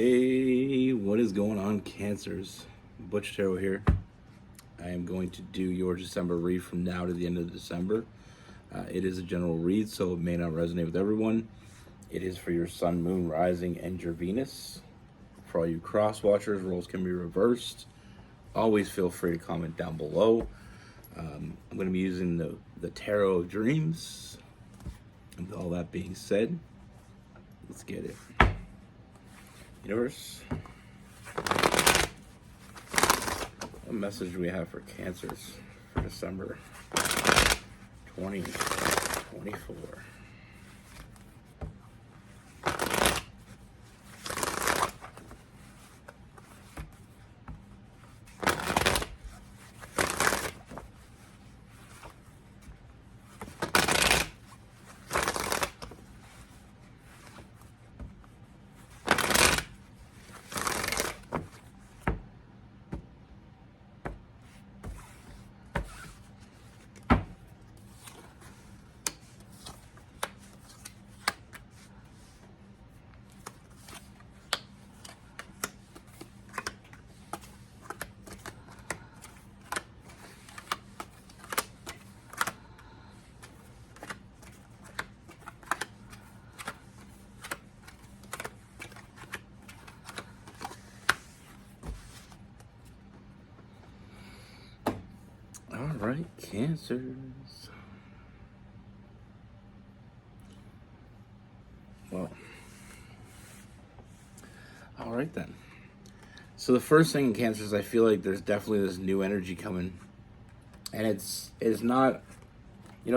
Hey, what is going on, Cancers? Butch Tarot here. I am going to do your December read from now to the end of December. It is a general read, so it may not resonate with everyone. It is for your Sun, Moon, Rising, and your Venus. For all you cross watchers, roles can be reversed. Always feel free to comment down below. I'm going to be using the Tarot of Dreams. And with all that being said, let's get it. Universe, what message do we have for Cancers for December 2024? All right, Cancers. Well, all right then. So the first thing in Cancers, I feel like there's definitely this new energy coming, and it's not.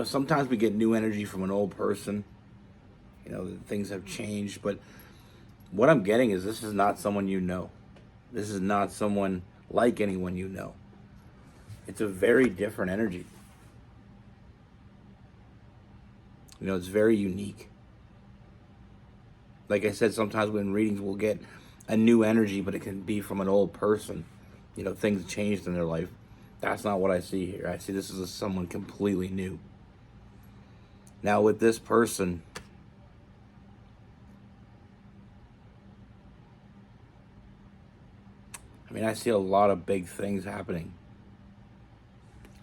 Sometimes we get new energy from an old person. Things have changed, but what I'm getting is this is not someone you know. This is not someone like anyone you know. It's a very different energy. It's very unique. Like I said, sometimes when readings we'll get a new energy, but it can be from an old person. Things changed in their life. That's not what I see here. I see this as someone completely new. Now with this person, I see a lot of big things happening.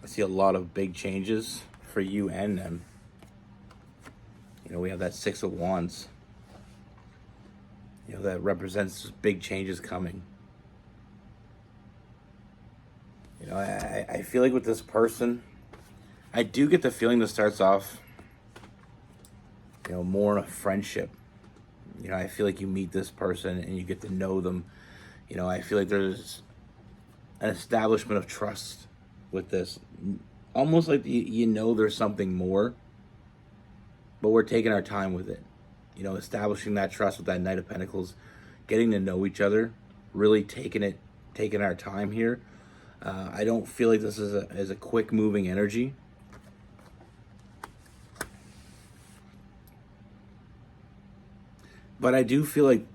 I see a lot of big changes for you and them. We have that Six of Wands. That represents big changes coming. I feel like with this person, I do get the feeling this starts off, more in a friendship. I feel like you meet this person and you get to know them. I feel like there's an establishment of trust with this. Almost like there's something more, but we're taking our time with it. Establishing that trust with that Knight of Pentacles, getting to know each other, really taking our time here. I don't feel like this is a quick moving energy. But I do feel like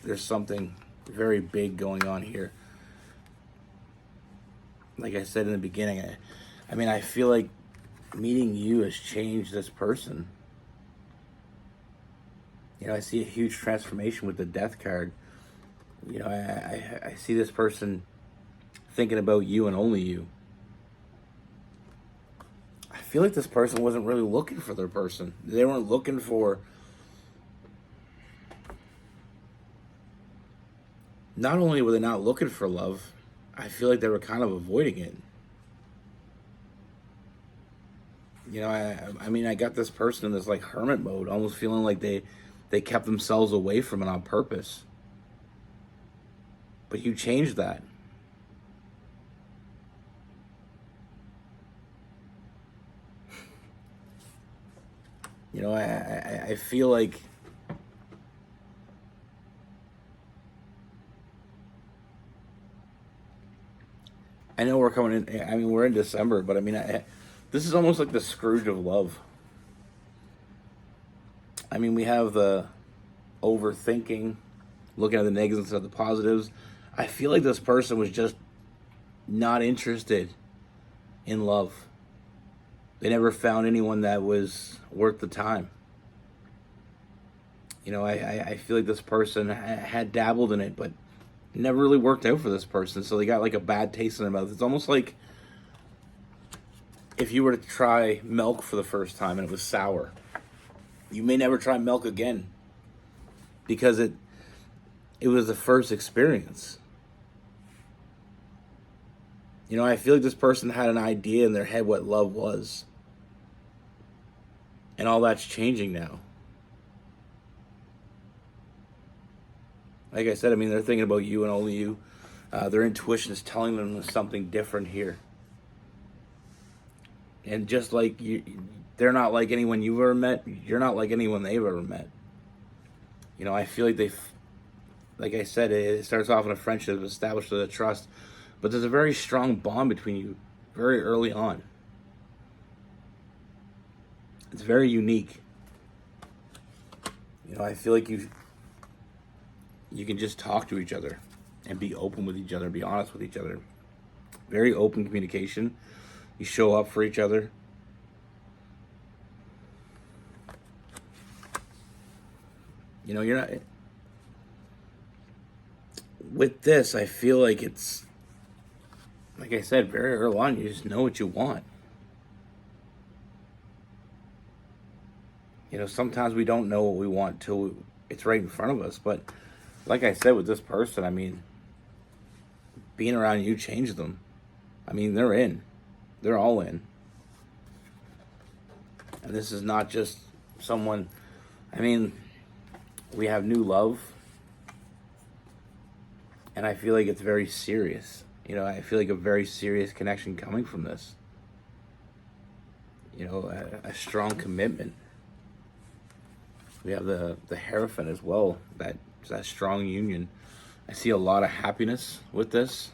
there's something very big going on here. Like I said in the beginning, I feel like meeting you has changed this person. I see a huge transformation with the Death card. I see this person thinking about you and only you. I feel like this person wasn't really looking for their person. They weren't looking for... Not only were they not looking for love, I feel like they were kind of avoiding it. I got this person in this like hermit mode, almost feeling like they kept themselves away from it on purpose. But you changed that. I feel like I know we're coming in. We're in December, but this is almost like the Scrooge of love. We have the overthinking, looking at the negatives instead of the positives. I feel like this person was just not interested in love. They never found anyone that was worth the time. I feel like this person had dabbled in it, but it never really worked out for this person. So they got like a bad taste in their mouth. It's almost like if you were to try milk for the first time and it was sour, you may never try milk again because it was the first experience. I feel like this person had an idea in their head what love was. And all that's changing now. Like I said, they're thinking about you and only you. Their intuition is telling them there's something different here. And just like they're not like anyone you've ever met, you're not like anyone they've ever met. I feel like like I said, it starts off in a friendship, established with a trust. But there's a very strong bond between you very early on. It's very unique. I feel like you can just talk to each other and be open with each other, be honest with each other. Very open communication. You show up for each other. You're not... With this, I feel like it's... Like I said, very early on, you just know what you want. Sometimes we don't know what we want till it's right in front of us. But like I said with this person, being around you changed them. They're in. They're all in. And this is not just someone... we have new love. And I feel like it's very serious. I feel like a very serious connection coming from this. A strong commitment. We have the Hierophant as well. That strong union. I see a lot of happiness with this.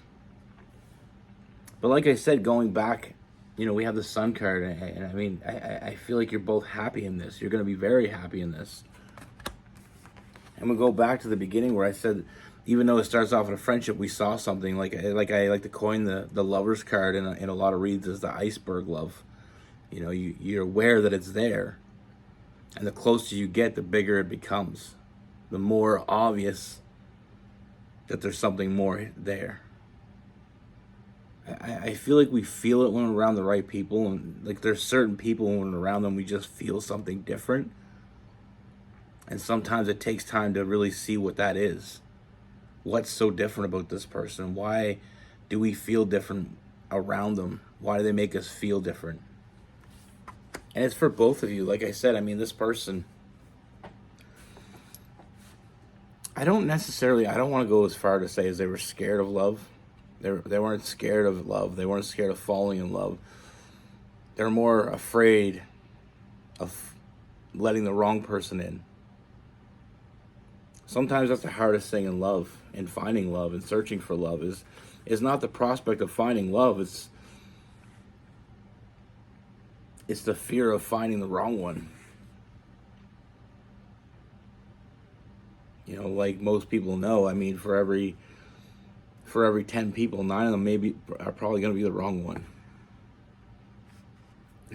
But like I said, going back, we have the Sun card. And I feel like you're both happy in this. You're going to be very happy in this. And we go back to the beginning where I said, even though it starts off in a friendship, we saw something like I like to coin the Lover's card in a lot of reads as the iceberg love. You're aware that it's there, and the closer you get, the bigger it becomes, the more obvious that there's something more there. I feel like we feel it when we're around the right people, and like there's certain people when we're around them, we just feel something different, and sometimes it takes time to really see what that is. What's so different about this person? Why do we feel different around them? Why do they make us feel different? And it's for both of you. Like I said, this person, I don't want to go as far to say as they were scared of love. They weren't scared of love. They weren't scared of falling in love. They're more afraid of letting the wrong person in. Sometimes that's the hardest thing in love, in finding love and searching for love, is not the prospect of finding love. It's the fear of finding the wrong one. Like most people know, for every 10 people, 9 of them are probably going to be the wrong one.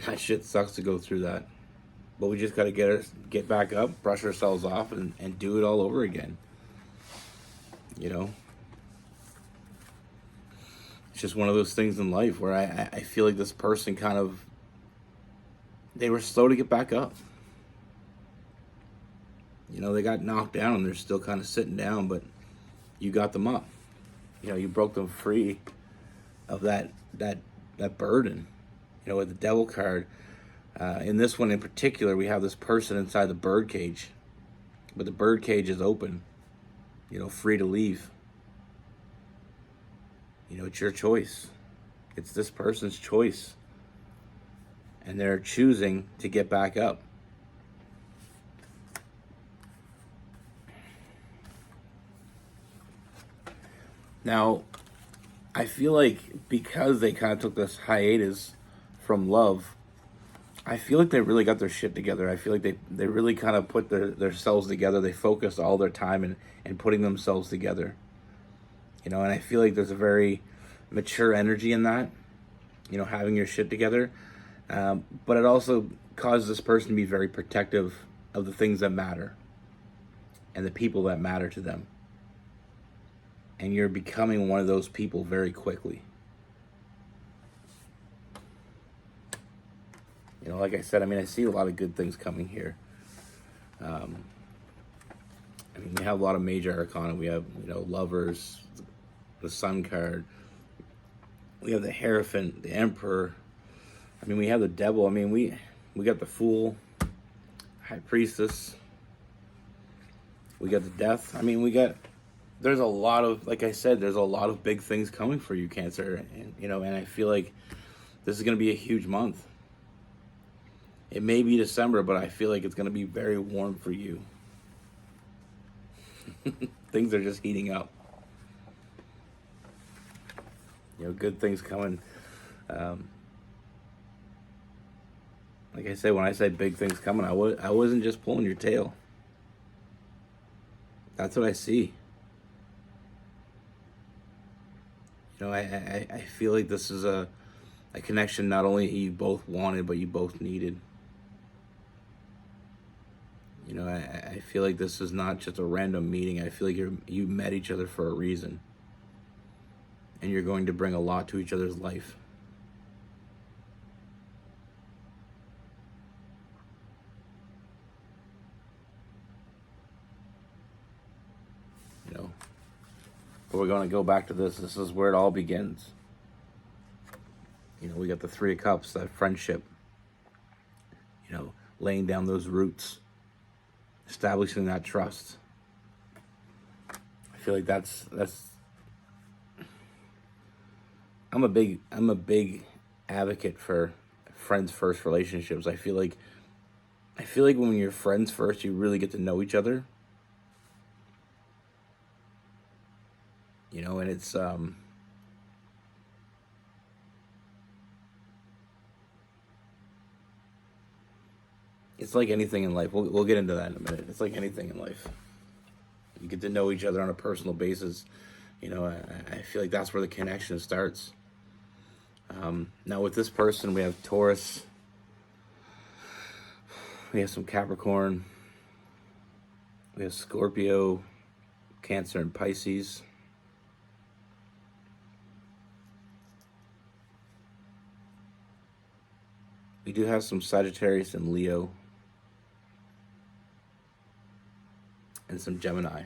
That shit sucks to go through that. But we just got to get back up, brush ourselves off, and do it all over again. It's just one of those things in life where I feel like this person they were slow to get back up. They got knocked down and they're still kind of sitting down, but you got them up. You broke them free of that burden. With the Devil card. In this one in particular, we have this person inside the bird cage, but the bird cage is open, free to leave. It's your choice. It's this person's choice. And they're choosing to get back up. Now, I feel like because they kind of took this hiatus from love, I feel like they really got their shit together. I feel like they really kind of put themselves together. They focused all their time in putting themselves together. And I feel like there's a very mature energy in that, having your shit together. But it also causes this person to be very protective of the things that matter. and the people that matter to them. And you're becoming one of those people very quickly. You know, like I said, I mean, I see a lot of good things coming here. I mean, we have a lot of major arcana. We have, you know, Lovers, the Sun card. We have the Hierophant, the Emperor. I mean, we have the Devil. I mean, we got the Fool, High Priestess. We got the Death. I mean, there's a lot of, like I said, there's a lot of big things coming for you, Cancer. And, you know, and I feel like this is going to be a huge month. It may be December, but I feel like it's going to be very warm for you. Things are just heating up. You know, good things coming. Like I said, when I said big things coming, I wasn't just pulling your tail. That's what I see. You know, I feel like this is a connection not only you both wanted, but you both needed. You know, I feel like this is not just a random meeting. I feel like you met each other for a reason. And you're going to bring a lot to each other's life. You know, but we're going to go back to this. This is where it all begins. You know, we got the Three of Cups, that friendship. You know, laying down those roots. Establishing that trust. I feel like that's I'm a big advocate for friends first relationships. I feel like when you're friends first, you really get to know each other. You know, and it's like anything in life. We'll get into that in a minute. It's like anything in life. You get to know each other on a personal basis. You know, I feel like that's where the connection starts. Now with this person, we have Taurus. We have some Capricorn. We have Scorpio, Cancer, and Pisces. We do have some Sagittarius and Leo. And some Gemini.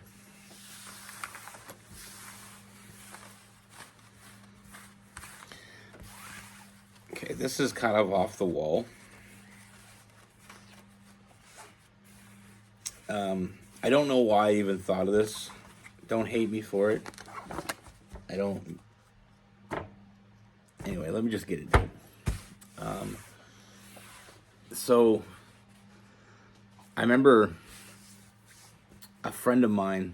Okay, this is kind of off the wall. I don't know why I even thought of this. Don't hate me for it. I don't. Anyway, let me just get into it. So, I remember a friend of mine,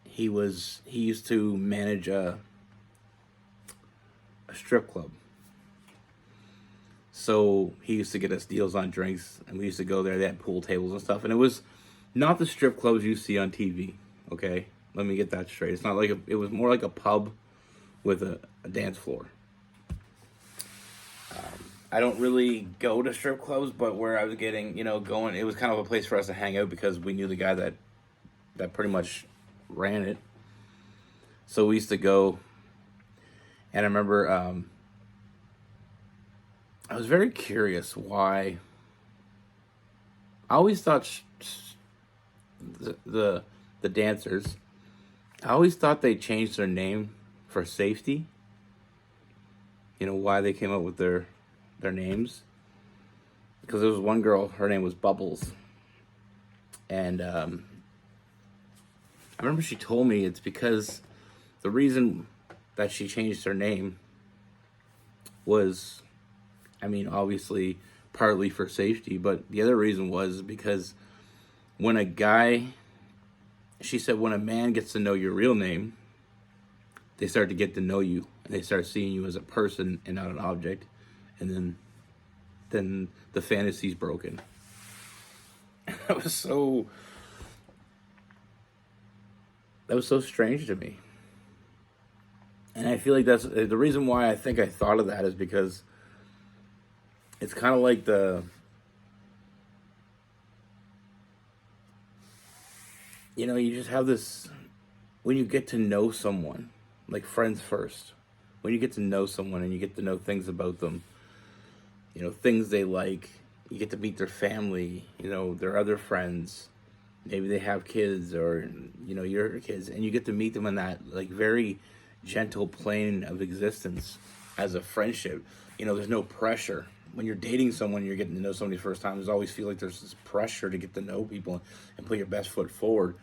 he used to manage a strip club. So he used to get us deals on drinks, and we used to go there. They had pool tables and stuff, and it was not the strip clubs you see on TV. Okay, let me get that straight. It's not like it was more like a pub with a dance floor. I don't really go to strip clubs, but where I was getting, you know, going, it was kind of a place for us to hang out because we knew the guy that pretty much ran it. So we used to go, and I remember I was very curious why. I always thought the dancers, I always thought they changed their name for safety. You know, why they came up with their names. Because there was one girl, her name was Bubbles. And I remember she told me it's because the reason that she changed her name was, I mean, obviously partly for safety, but the other reason was because when a guy, she said, when a man gets to know your real name, they start to get to know you, and they start seeing you as a person and not an object, and then the fantasy's broken. That was so strange to me. And I feel like that's the reason why I think I thought of that is because it's kind of like You just have this, when you get to know someone, like friends first, when you get to know someone and you get to know things about them, things they like, you get to meet their family, their other friends, maybe they have kids or, your kids, and you get to meet them on that, like, very gentle plane of existence as a friendship. There's no pressure. When you're dating someone, you're getting to know somebody the first time, there's always feel like there's this pressure to get to know people and put your best foot forward.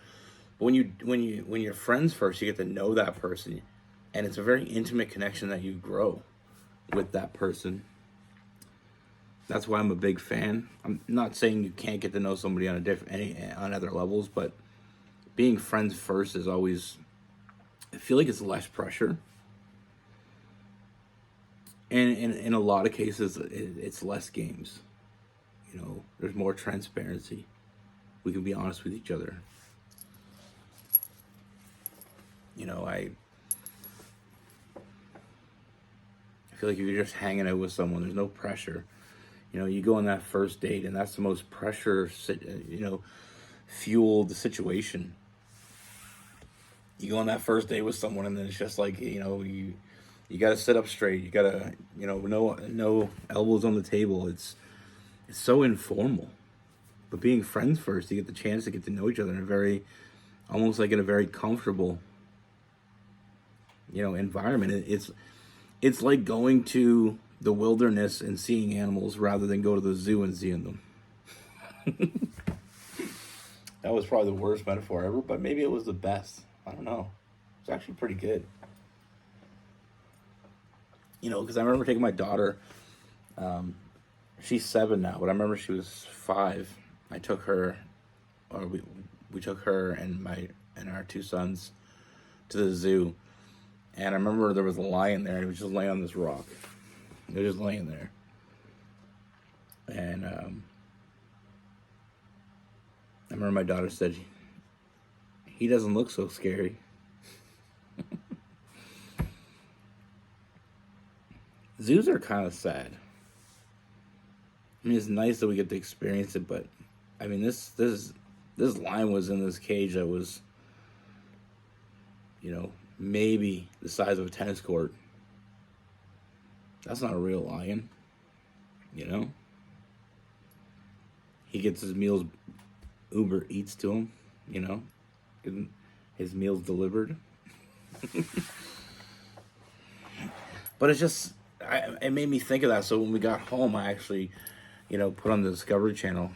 But when you're friends first, you get to know that person, and it's a very intimate connection that you grow with that person. That's why I'm a big fan. I'm not saying you can't get to know somebody on on other levels, but being friends first is always, I feel like it's less pressure. And in a lot of cases, it's less games. There's more transparency. We can be honest with each other. I feel like if you're just hanging out with someone, there's no pressure. You go on that first date, and that's the most pressure, fueled situation. You go on that first date with someone, and then it's just like, you got to sit up straight. You got to, no elbows on the table. It's so informal. But being friends first, you get the chance to get to know each other in almost like in a very comfortable, environment. It's like going to the wilderness and seeing animals rather than go to the zoo and seeing them. That was probably the worst metaphor ever, but maybe it was the best. I don't know. It's actually pretty good. Because I remember taking my daughter. She's 7 now, but I remember she was 5. I took her, or we took her and our 2 sons to the zoo. And I remember there was a lion there, and he was just laying on this rock. He was just laying there. And I remember my daughter said, he doesn't look so scary. Zoos are kind of sad. I mean, it's nice that we get to experience it, but I mean, this lion was in this cage that was, maybe the size of a tennis court. That's not a real lion, He gets his meals, Uber Eats to him, getting his meals delivered. But it's just, it made me think of that. So when we got home, I actually, put on the Discovery Channel.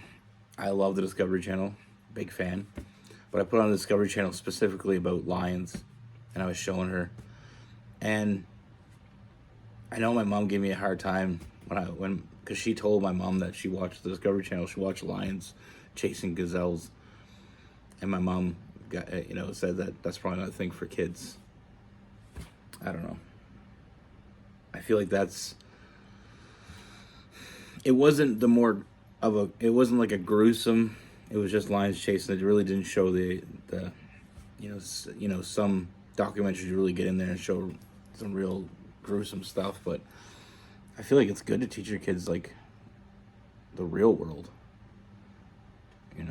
I love the Discovery Channel, big fan. But I put on the Discovery Channel specifically about lions, and I was showing her. And I know my mom gave me a hard time because she told my mom that she watched the Discovery Channel. She watched lions chasing gazelles, and my mom said that that's probably not a thing for kids. I don't know. I feel like it wasn't it wasn't like a gruesome. It was just lions chasing. It really didn't show the some documentaries really get in there and show some real gruesome stuff, but I feel like it's good to teach your kids like the real world. I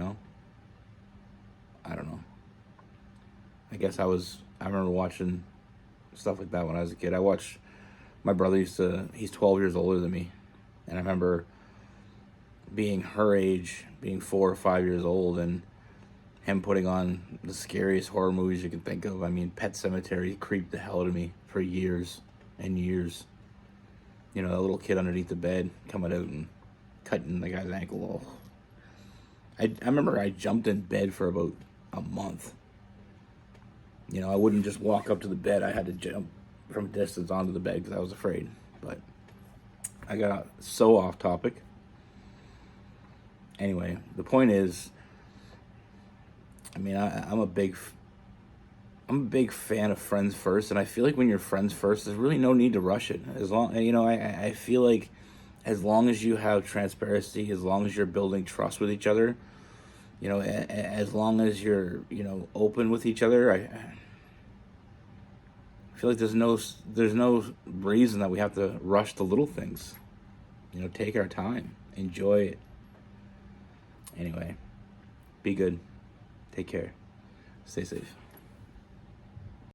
don't know. I guess I remember watching stuff like that when I was a kid. My brother he's 12 years older than me, and I remember being her age, being 4 or 5 years old, and him putting on the scariest horror movies you can think of. I mean, Pet Sematary creeped the hell out of me for years and years. That little kid underneath the bed coming out and cutting the guy's ankle. Oh. I remember I jumped in bed for about a month. I wouldn't just walk up to the bed. I had to jump from a distance onto the bed because I was afraid. But I got so off topic. Anyway, the point is, I mean, I'm a big fan of friends first, and I feel like when you're friends first, there's really no need to rush it. As long, I feel like as long as you have transparency, as long as you're building trust with each other, as long as you're, open with each other, I feel like there's no reason that we have to rush the little things. Take our time, enjoy it. Anyway, be good. Take care. Stay safe.